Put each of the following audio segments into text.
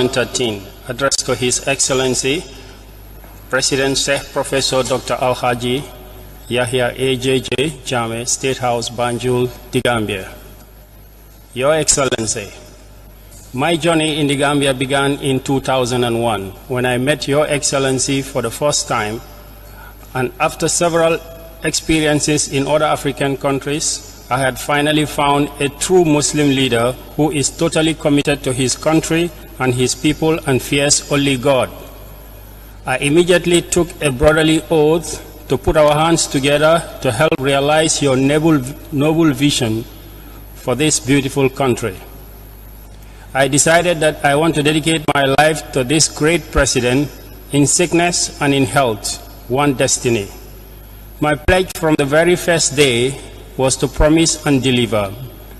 2013, addressed to His Excellency, President Sheikh Professor Dr. Alhaji Yahya Jammeh, State House, Banjul, The Gambia. Your Excellency, my journey in the Gambia began in 2001 when I met Your Excellency for the first time, and after several experiences in other African countries, I had finally found a true Muslim leader who is totally committed to his country and his people and fears only God. I immediately took a brotherly oath to put our hands together to help realize your noble vision for this beautiful country. I decided that I want to dedicate my life to this great president in sickness and in health, one destiny. My pledge from the very first day was to promise and deliver.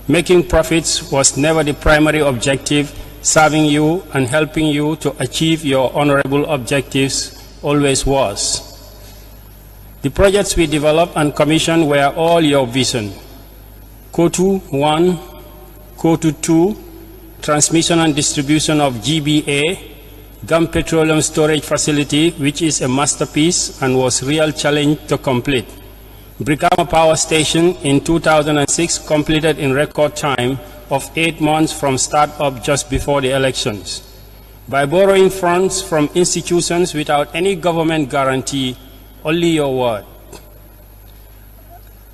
Making profits was never the primary objective. Serving you and helping you to achieve your honorable objectives always was. The projects we developed and commissioned were all your vision. Kotu 1, Kotu 2, transmission and distribution of GBA, Gum Petroleum Storage Facility, which is a masterpiece and was a real challenge to complete. Brikama Power Station in 2006, completed in record time of 8 months from start-up just before the elections. By borrowing funds from institutions without any government guarantee, only your word.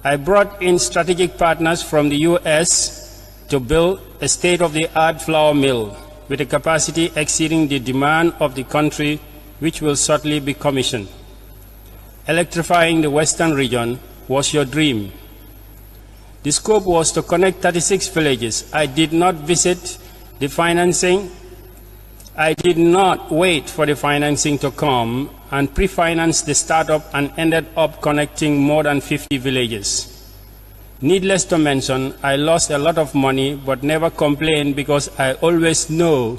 I brought in strategic partners from the US to build a state-of-the-art flour mill with a capacity exceeding the demand of the country, which will shortly be commissioned. Electrifying the western region was your dream. The scope was to connect 36 villages. I did not visit the financing. I did not wait for the financing to come and pre-finance the startup and ended up connecting more than 50 villages. Needless to mention, I lost a lot of money but never complained because I always knew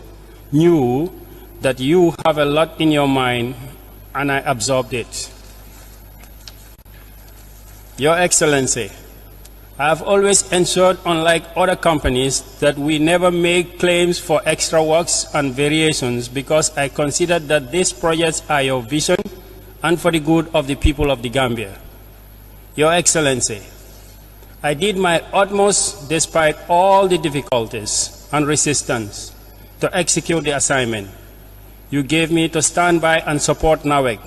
that you have a lot in your mind, and I absorbed it. Your Excellency, I have always ensured, unlike other companies, that we never make claims for extra works and variations because I consider that these projects are your vision and for the good of the people of the Gambia. Your Excellency, I did my utmost despite all the difficulties and resistance to execute the assignment you gave me to stand by and support NAWEC.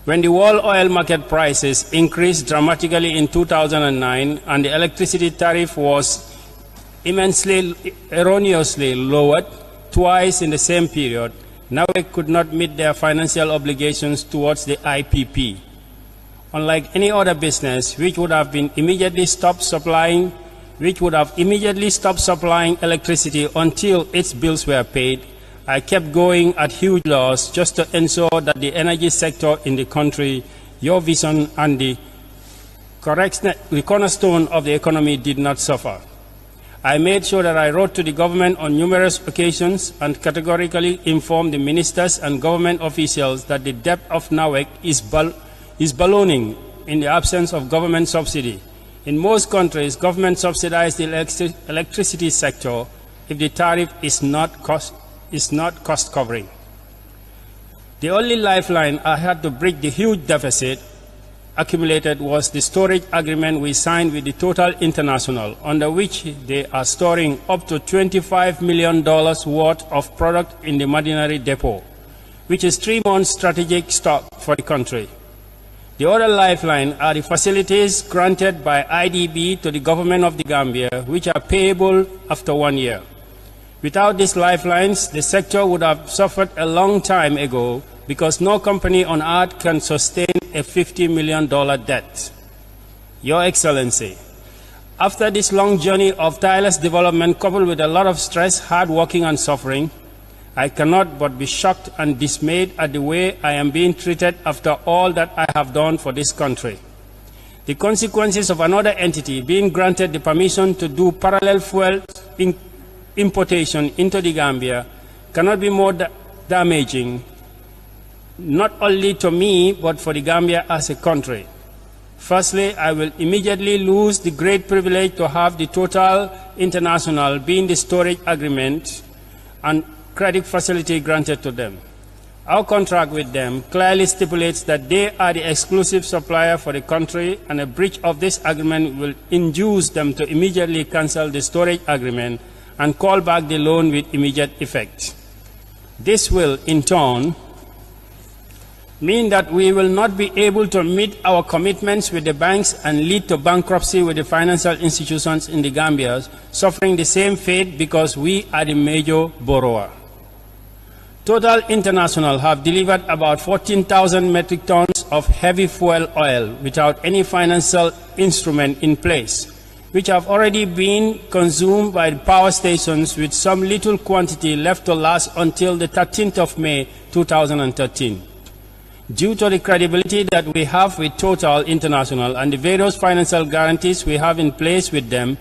When the world oil market prices increased dramatically in 2009 and the electricity tariff was erroneously lowered twice in the same period, NAWEC could not meet their financial obligations towards the IPP. Unlike any other business which would have immediately stopped supplying electricity until its bills were paid, I kept going at huge loss just to ensure that the energy sector in the country, your vision and the cornerstone of the economy did not suffer. I made sure that I wrote to the government on numerous occasions and categorically informed the ministers and government officials that the debt of NAWEC is ballooning in the absence of government subsidy. In most countries, government subsidize the electricity sector if the tariff is not cost covering. The only lifeline I had to bridge the huge deficit accumulated was the storage agreement we signed with the Total International, under which they are storing up to $25 million worth of product in the Madinari depot, which is 3 months strategic stock for the country. The other lifeline are the facilities granted by IDB to the government of the Gambia, which are payable after 1 year. Without these lifelines, the sector would have suffered a long time ago because no company on earth can sustain a $50 million debt. Your Excellency, after this long journey of tireless development coupled with a lot of stress, hard working and suffering, I cannot but be shocked and dismayed at the way I am being treated after all that I have done for this country. The consequences of another entity being granted the permission to do parallel fuel importation into the Gambia cannot be more damaging, not only to me, but for the Gambia as a country. Firstly, I will immediately lose the great privilege to have the Total International be in the storage agreement and credit facility granted to them. Our contract with them clearly stipulates that they are the exclusive supplier for the country, and a breach of this agreement will induce them to immediately cancel the storage agreement and call back the loan with immediate effect. This will, in turn, mean that we will not be able to meet our commitments with the banks and lead to bankruptcy with the financial institutions in the Gambia, suffering the same fate because we are the major borrower. Total International have delivered about 14,000 metric tons of heavy fuel oil without any financial instrument in place, which have already been consumed by the power stations, with some little quantity left to last until the 13th of May 2013. Due to the credibility that we have with Total International and the various financial guarantees we have in place with them,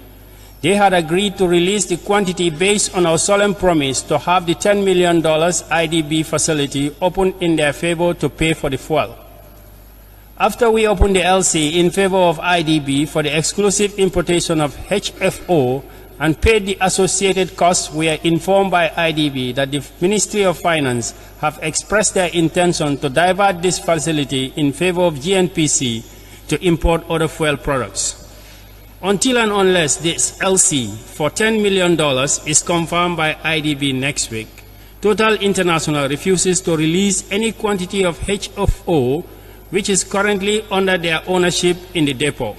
they had agreed to release the quantity based on our solemn promise to have the $10 million IDB facility opened in their favor to pay for the fuel. After we opened the LC in favor of IDB for the exclusive importation of HFO and paid the associated costs, we are informed by IDB that the Ministry of Finance have expressed their intention to divert this facility in favor of GNPC to import other fuel products. Until and unless this LC for $10 million is confirmed by IDB next week, Total International refuses to release any quantity of HFO which is currently under their ownership in the depot.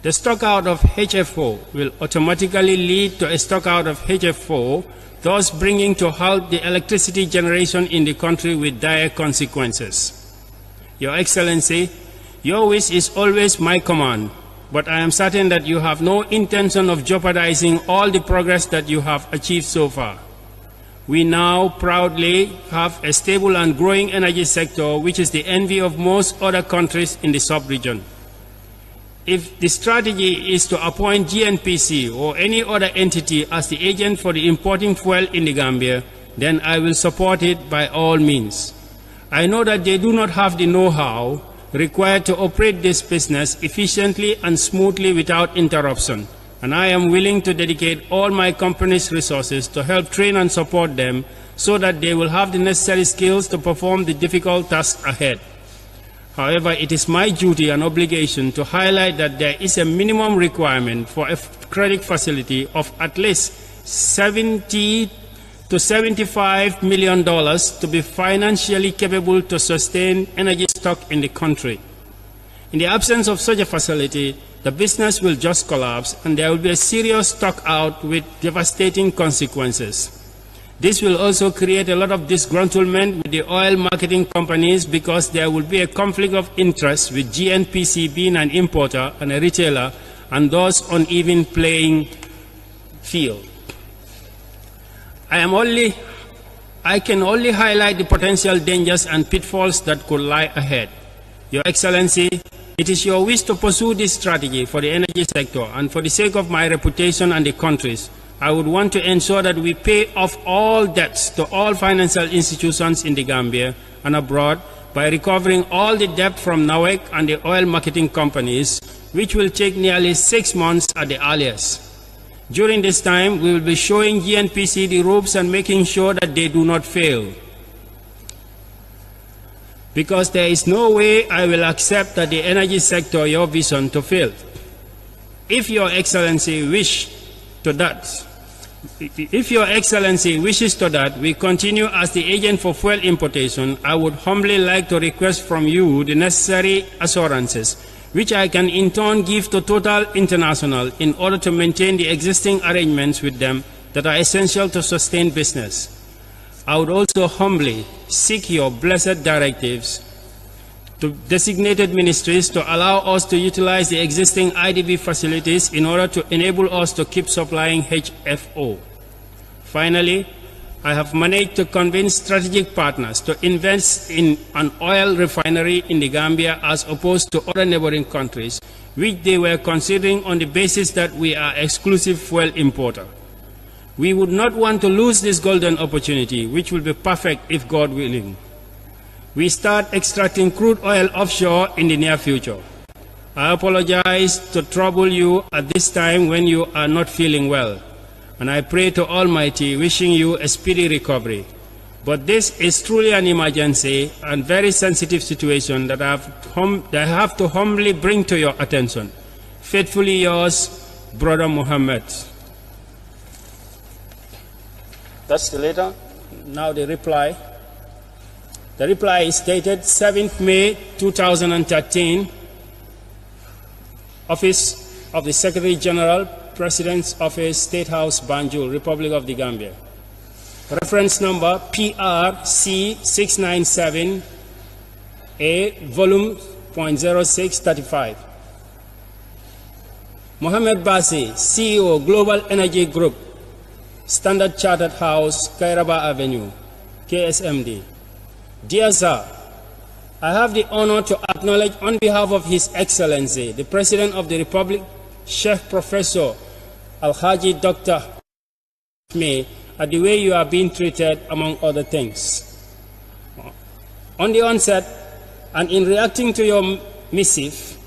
The stockout of HFO will automatically lead to a stockout of HFO, thus bringing to halt the electricity generation in the country with dire consequences. Your Excellency, your wish is always my command, but I am certain that you have no intention of jeopardizing all the progress that you have achieved so far. We now proudly have a stable and growing energy sector, which is the envy of most other countries in the sub-region. If the strategy is to appoint GNPC or any other entity as the agent for the importing fuel in the Gambia, then I will support it by all means. I know that they do not have the know-how required to operate this business efficiently and smoothly without interruption, and I am willing to dedicate all my company's resources to help train and support them so that they will have the necessary skills to perform the difficult task ahead. However, it is my duty and obligation to highlight that there is a minimum requirement for a credit facility of at least $70 to $75 million to be financially capable to sustain energy stock in the country. In the absence of such a facility, the business will just collapse and there will be a serious stock out with devastating consequences. This will also create a lot of disgruntlement with the oil marketing companies because there will be a conflict of interest with GNPC being an importer and a retailer, and thus uneven playing field. I can only highlight the potential dangers and pitfalls that could lie ahead. Your Excellency, it is your wish to pursue this strategy for the energy sector, and for the sake of my reputation and the country's, I would want to ensure that we pay off all debts to all financial institutions in the Gambia and abroad by recovering all the debt from NAWEC and the oil marketing companies, which will take nearly 6 months at the earliest. During this time, we will be showing GNPC the ropes and making sure that they do not fail. Because there is no way I will accept that the energy sector, your vision, to fail. If Your Excellency wishes to that, we continue as the agent for fuel importation, I would humbly like to request from you the necessary assurances, which I can in turn give to Total International in order to maintain the existing arrangements with them that are essential to sustain business. I would also humbly seek your blessed directives to designated ministries to allow us to utilize the existing IDB facilities in order to enable us to keep supplying HFO. Finally, I have managed to convince strategic partners to invest in an oil refinery in the Gambia as opposed to other neighboring countries, which they were considering on the basis that we are exclusive fuel importer. We would not want to lose this golden opportunity, which will be perfect if God willing. We start extracting crude oil offshore in the near future. I apologize to trouble you at this time when you are not feeling well. and I pray to Almighty, wishing you a speedy recovery. But this is truly an emergency and very sensitive situation that I have to humbly bring to your attention. Faithfully yours, Brother Muhammad. That's the letter. Now the reply. The reply is dated 7th May 2013. Office of the Secretary General, President's Office, State House, Banjul, Republic of the Gambia. Reference number PRC697A, volume .0635. Muhammed Bazzi, CEO, Global Energy Group, Standard Chartered House, Kairaba Avenue, KSMD. Dear Sir, I have the honor to acknowledge on behalf of His Excellency, the President of the Republic, Sheikh Professor Al-Haji Dr. Jammeh, at the way you are being treated, among other things. On the onset, and in reacting to your missive,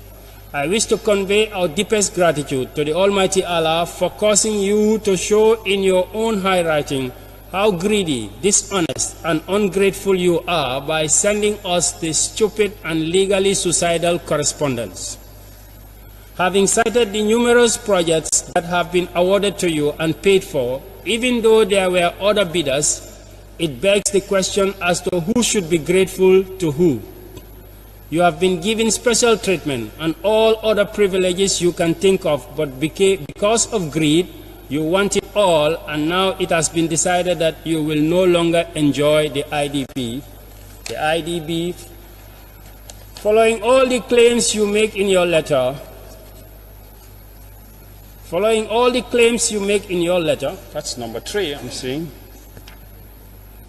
I wish to convey our deepest gratitude to the Almighty Allah for causing you to show in your own handwriting how greedy, dishonest, and ungrateful you are by sending us this stupid and legally suicidal correspondence. Having cited the numerous projects that have been awarded to you and paid for, even though there were other bidders, it begs the question as to who should be grateful to who. You have been given special treatment and all other privileges you can think of, but because of greed, you want it all, and now it has been decided that you will no longer enjoy the IDB. The IDB, following all the claims you make in your letter, that's number 3, I'm seeing.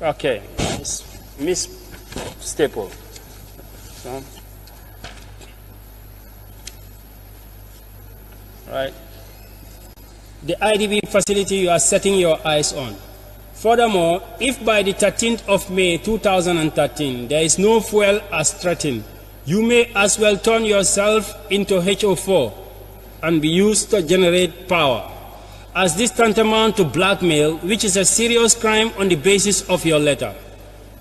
Okay, Miss Staple. So, right. The IDB facility you are setting your eyes on. Furthermore, if by the 13th of May 2013 there is no fuel as threatened, you may as well turn yourself into HO4 and be used to generate power, as this tantamount to blackmail, which is a serious crime on the basis of your letter.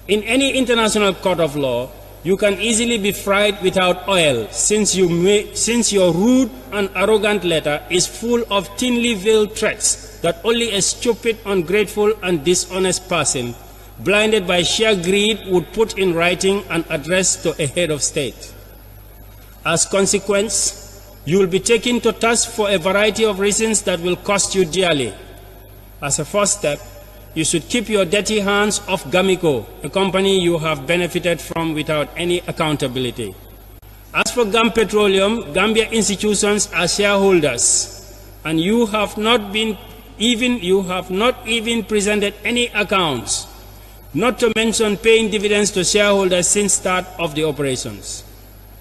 In any international court of law, you can easily be fried without oil, since your rude and arrogant letter is full of thinly veiled threats that only a stupid, ungrateful, and dishonest person, blinded by sheer greed, would put in writing and address to a head of state. As consequence, you will be taken to task for a variety of reasons that will cost you dearly. As a first step, you should keep your dirty hands off Gamico, a company you have benefited from without any accountability. As for GAM Petroleum, Gambia institutions are shareholders, and you have not even presented any accounts, not to mention paying dividends to shareholders since start of the operations.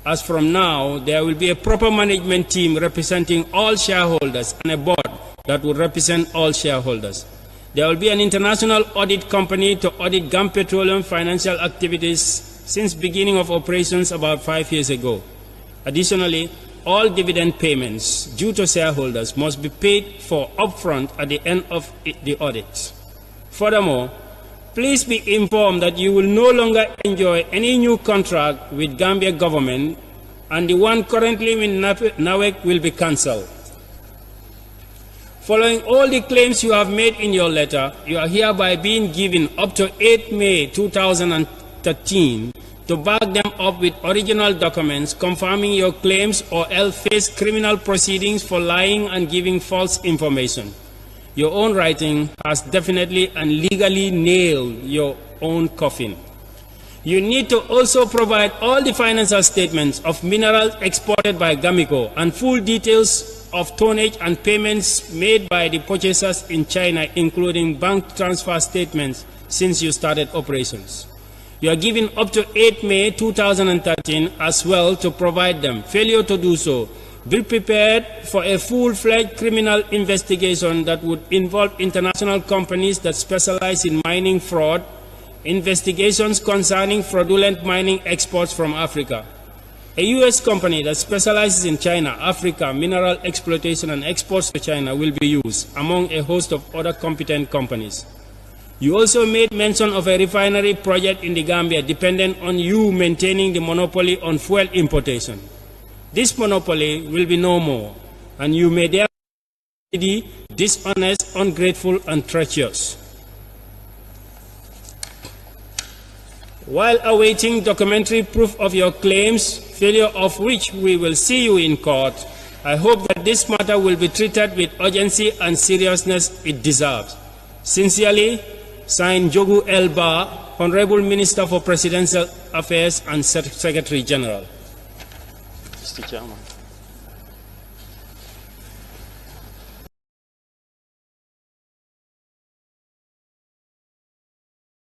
As from now, there will be a proper management team representing all shareholders and a board that will represent all shareholders. There will be an international audit company to audit GAM Petroleum financial activities since beginning of operations about 5 years ago. Additionally, all dividend payments due to shareholders must be paid for upfront at the end of the audit. Furthermore, please be informed that you will no longer enjoy any new contract with Gambia government, and the one currently with NAWEC will be cancelled. Following all the claims you have made in your letter, you are hereby being given up to 8 May 2013 to back them up with original documents confirming your claims, or else face criminal proceedings for lying and giving false information. Your own writing has definitely and legally nailed your own coffin. You need to also provide all the financial statements of minerals exported by Gamico and full details of tonnage and payments made by the purchasers in China, including bank transfer statements since you started operations. You are given up to 8 May 2013 as well to provide them. Failure to do so, be prepared for a full-fledged criminal investigation that would involve international companies that specialize in mining fraud, investigations concerning fraudulent mining exports from Africa, A U.S. company that specializes in China, Africa, mineral exploitation and exports to China will be used, among a host of other competent companies. You also made mention of a refinery project in the Gambia dependent on you maintaining the monopoly on fuel importation. This monopoly will be no more, and you may therefore be dishonest, ungrateful, and treacherous. While awaiting documentary proof of your claims, failure of which we will see you in court, I hope that this matter will be treated with urgency and seriousness it deserves. Sincerely, signed Jogu L. Ba, Honorable Minister for Presidential Affairs and Secretary General. Mr. Chairman.